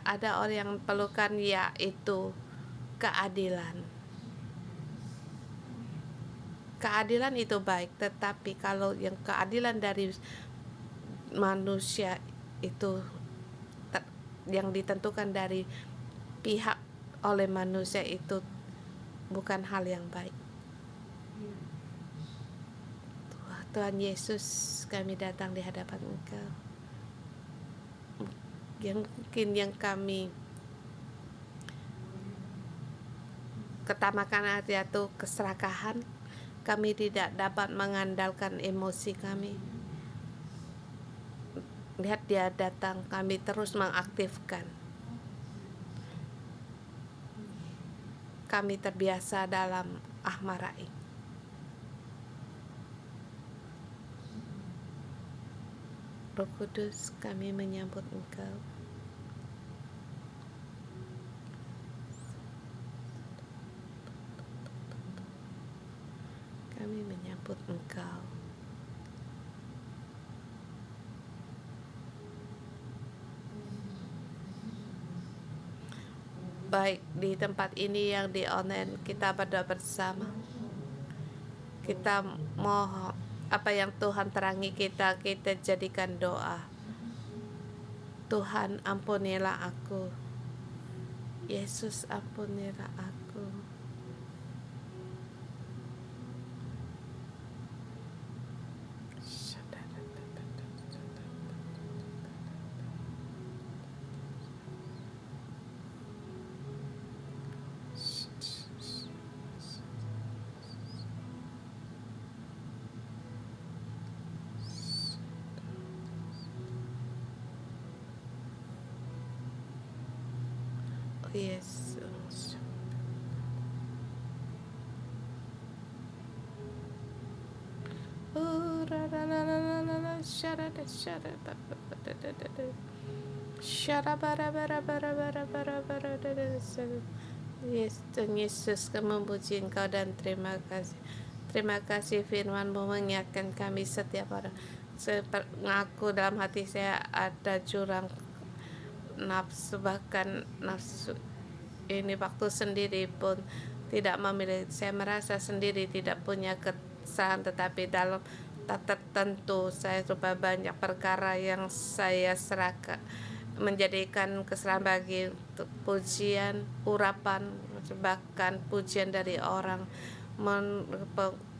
S1: Ada orang yang perlukan yaitu keadilan. Keadilan itu baik, tetapi kalau yang keadilan dari manusia itu yang ditentukan dari pihak oleh manusia itu bukan hal yang baik. Tuhan Yesus, kami datang di hadapan Engkau. Yang kami ketamakan hati itu keserakahan. Kami tidak dapat mengandalkan emosi kami. Lihat Dia datang, kami terus mengaktifkan. Kami terbiasa dalam ahmarai. Roh Kudus, kami menyambut Engkau. Kami menyambut Engkau. Baik di tempat ini yang di online, kita berdoa bersama. Kita mohon apa yang Tuhan terangi kita jadikan doa. Tuhan, ampunilah aku. Yesus, ampunilah aku. Yesus. Yesus, kami memuji Engkau dan terima kasih. Terima kasih firman-Mu mengingatkan kami setiap orang. Saya mengaku dalam hati saya ada jurang nafsu, bahkan nafsu ini waktu sendiri pun tidak memilih. Saya merasa sendiri tidak punya kesalahan, tetapi dalam tak tertentu saya lupa banyak perkara yang saya serahkan menjadikan kesalahan bagi pujian, urapan, bahkan pujian dari orang,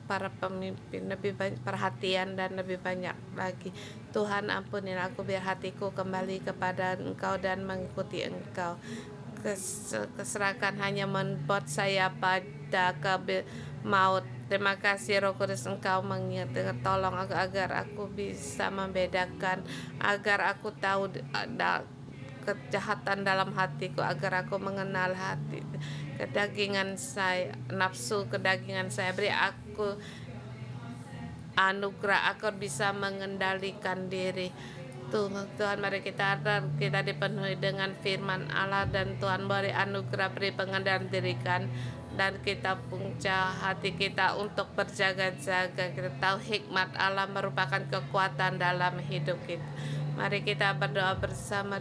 S1: para pemimpin lebih banyak perhatian dan lebih banyak lagi. Tuhan, ampuni aku biar hatiku kembali kepada Engkau dan mengikuti Engkau. Keserakan hanya membuat saya pada maut. Terima kasih Roh Kudus, Engkau mengingat, tolong aku agar aku bisa membedakan, agar aku tahu kejahatan dalam hatiku, agar aku mengenal hati kedagingan saya, nafsu kedagingan saya. Beri aku anugerah agar bisa mengendalikan diri. Tuhan, mari kita dipenuhi dengan firman Allah, dan Tuhan beri anugerah, beri pengendalian diri kan, dan kita punca hati kita untuk berjaga-jaga. Kita tahu hikmat Allah merupakan kekuatan dalam hidup kita. Mari kita berdoa bersama.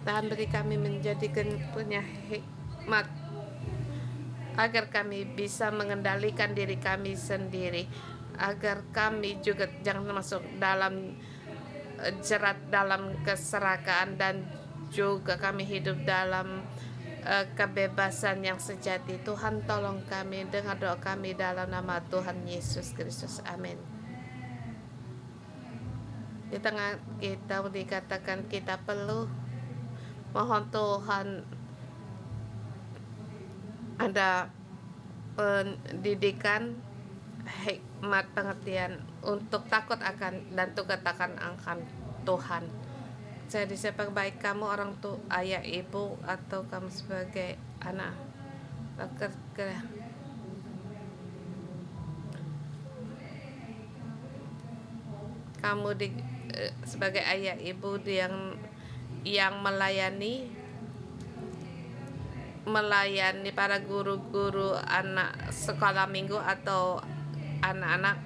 S1: Tuhan, beri kami menjadikan punya hikmat agar kami bisa mengendalikan diri kami sendiri, agar kami juga jangan masuk dalam jerat dalam keserakaan, dan juga kami hidup dalam kebebasan yang sejati. Tuhan, tolong kami, dengar doa kami dalam nama Tuhan Yesus Kristus. Amin. Di tengah kita dikatakan kita perlu mohon Tuhan ada pendidikan, hikmat, pengertian untuk takut akan dan akan Tuhan. Jadi siapa baik kamu orang tua, ayah, ibu, atau kamu sebagai anak bekerja, kamu sebagai ayah ibu yang melayani para guru-guru anak sekolah minggu atau anak-anak,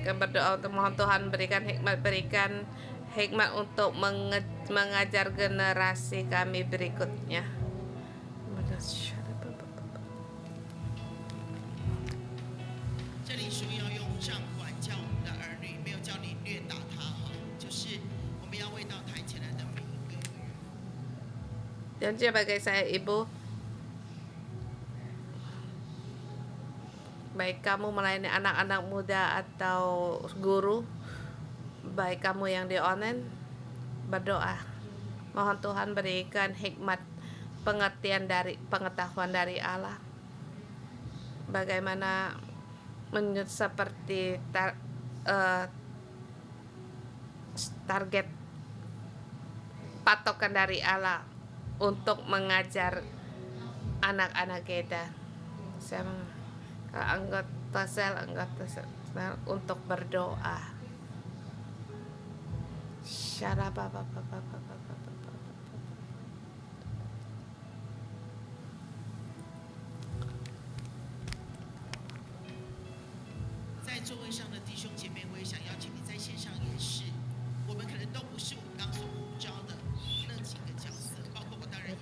S1: dan berdoa untuk mohon Tuhan berikan hikmat untuk mengajar generasi kami berikutnya.
S2: 这里说要用杖管教我们的儿女，没有叫你虐打他，就是我们要为到台前来的每一个人。
S1: Dan sebagai saya ibu, baik kamu melayani anak-anak muda atau guru, baik kamu yang di online, berdoa mohon Tuhan berikan hikmat, pengetahuan dari Allah, bagaimana seperti target patokan dari Allah untuk mengajar anak-anak kita. Saya anggota sel untuk berdoa.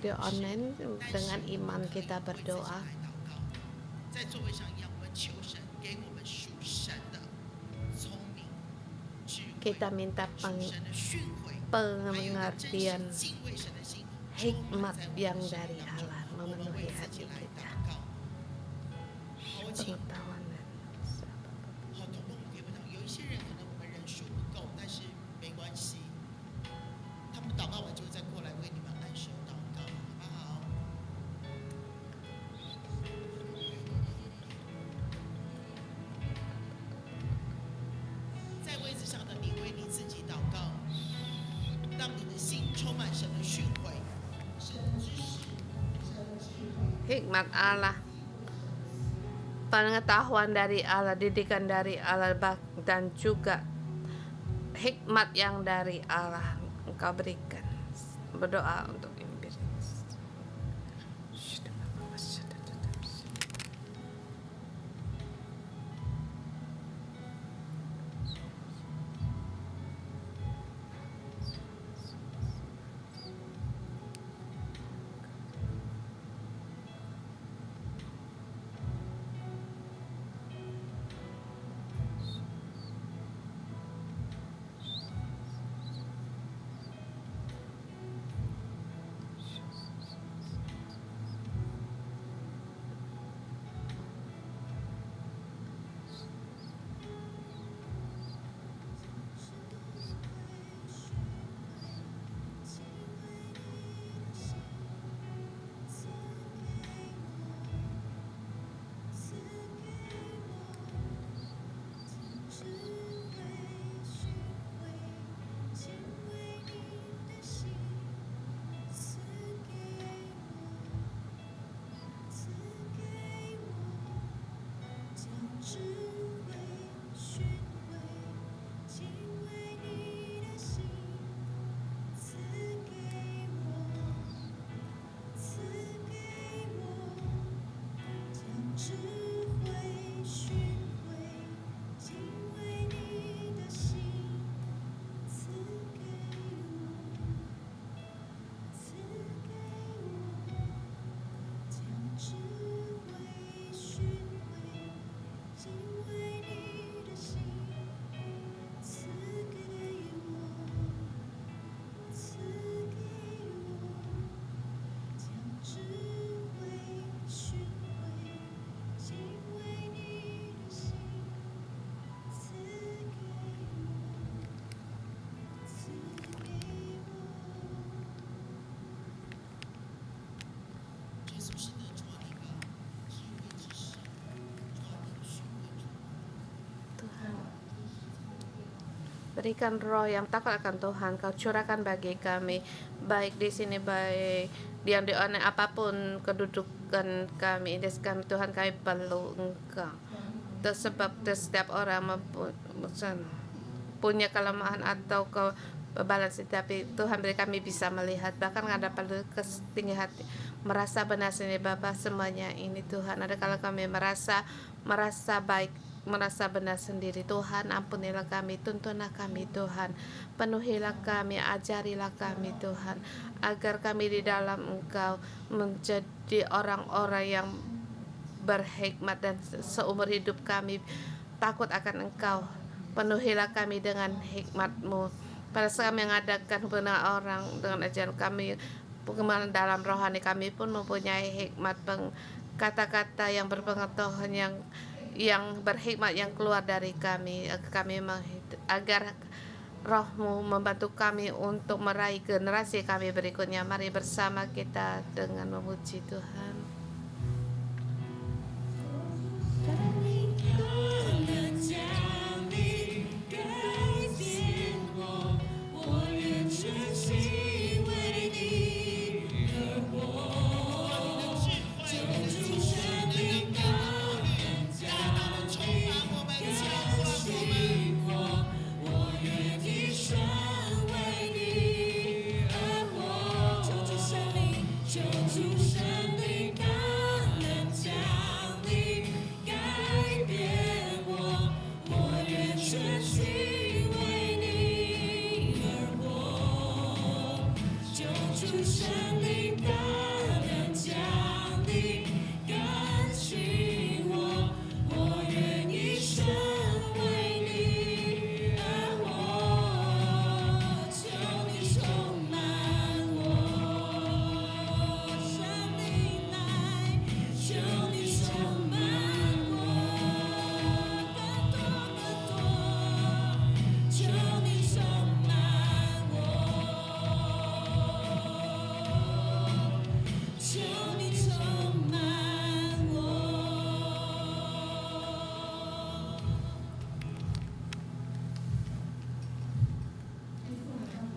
S1: Di online dengan iman kita berdoa. Kita minta pengertian, hikmat yang dari Allah memenuhi hati kita. Pengetahuan dan hikmat Allah, pengetahuan dari Allah, didikan dari Allah, dan juga hikmat yang dari Allah Engkau berikan. Berdoa untuk ini. Berikan roh yang takut akan Tuhan, Kau curahkan bagi kami, baik di sini, baik yang di mana apapun kedudukan kami, kami Tuhan, kami perlu Engkau. Sebab setiap orang punya kelemahan atau kebebalan, tapi Tuhan beri kami bisa melihat, bahkan ada perlu ketinggi hati, merasa benar sendiri Bapa. Semuanya ini Tuhan, ada kalau kami merasa baik, merasa benar sendiri, Tuhan ampunilah kami, tuntunlah kami Tuhan, penuhilah kami, ajarilah kami Tuhan, agar kami di dalam Engkau menjadi orang-orang yang berhikmat dan seumur hidup kami takut akan Engkau. Penuhilah kami dengan hikmat-Mu. Pada saat kami mengadakan hubungan orang dengan ajaran kami, pengembangan dalam rohani, kami pun mempunyai hikmat, kata-kata yang berpengetahuan, yang berhikmat yang keluar dari kami, agar Roh-Mu membantu kami untuk meraih generasi kami berikutnya. Mari bersama kita dengan memuji Tuhan.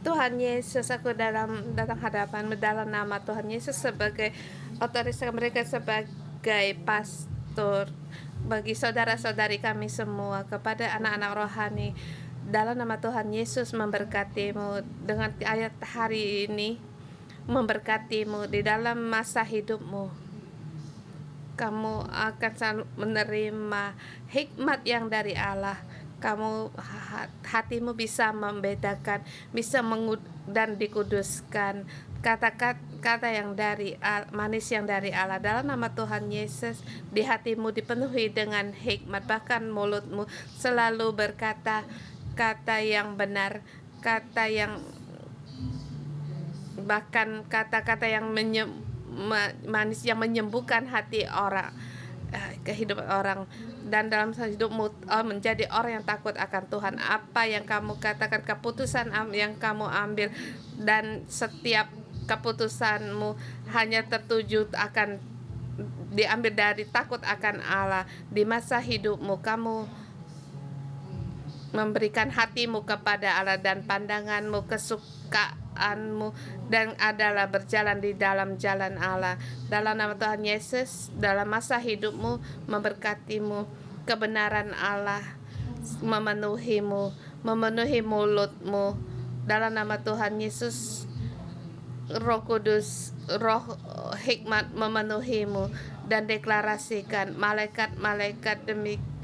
S1: Tuhan Yesus, aku datang hadapan dalam nama Tuhan Yesus sebagai otoritas mereka sebagai pastor bagi saudara-saudari kami semua, kepada anak-anak rohani, dalam nama Tuhan Yesus memberkatimu dengan ayat hari ini, memberkatimu di dalam masa hidupmu. Kamu akan menerima hikmat yang dari Allah. Kamu hatimu bisa membedakan, bisa dan dikuduskan kata-kata yang dari manis yang dari Allah. Dalam nama Tuhan Yesus, di hatimu dipenuhi dengan hikmat, bahkan mulutmu selalu berkata kata yang benar, kata yang bahkan kata-kata yang manis yang menyembuhkan hati orang, kehidupan orang. Dan dalam hidupmu menjadi orang yang takut akan Tuhan. Apa yang kamu katakan, keputusan yang kamu ambil, dan setiap keputusanmu hanya tertuju akan diambil dari takut akan Allah. Di masa hidupmu kamu memberikan hatimu kepada Allah dan pandanganmu, kesukaanmu, dan adalah berjalan di dalam jalan Allah. Dalam nama Tuhan Yesus, dalam masa hidupmu memberkatimu, kebenaran Allah memenuhimu, memenuhi mulutmu. Dalam nama Tuhan Yesus, Roh Kudus, Roh hikmat memenuhimu, dan deklarasikan malaikat-malaikat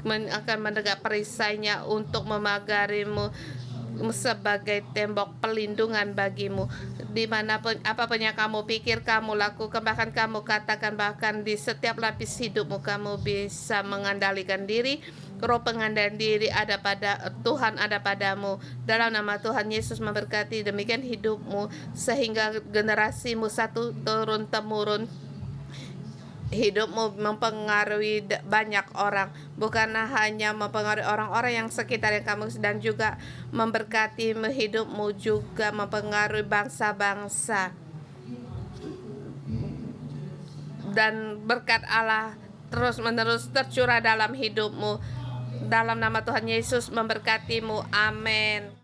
S1: akan menegak perisainya untuk memagarimu sebagai tembok pelindungan bagimu. Dimanapun, apapun yang kamu pikir, kamu lakukan, bahkan kamu katakan, bahkan di setiap lapis hidupmu kamu bisa mengendalikan diri. Roh pengendalian diri ada pada Tuhan, ada padamu. Dalam nama Tuhan Yesus memberkati demikian hidupmu, sehingga generasimu satu turun temurun, hidupmu mempengaruhi banyak orang, bukan hanya mempengaruhi orang-orang yang sekitar yang kamu, dan juga memberkati hidupmu juga mempengaruhi bangsa-bangsa. Dan berkat Allah terus-menerus tercurah dalam hidupmu. Dalam nama Tuhan Yesus memberkatimu. Amin.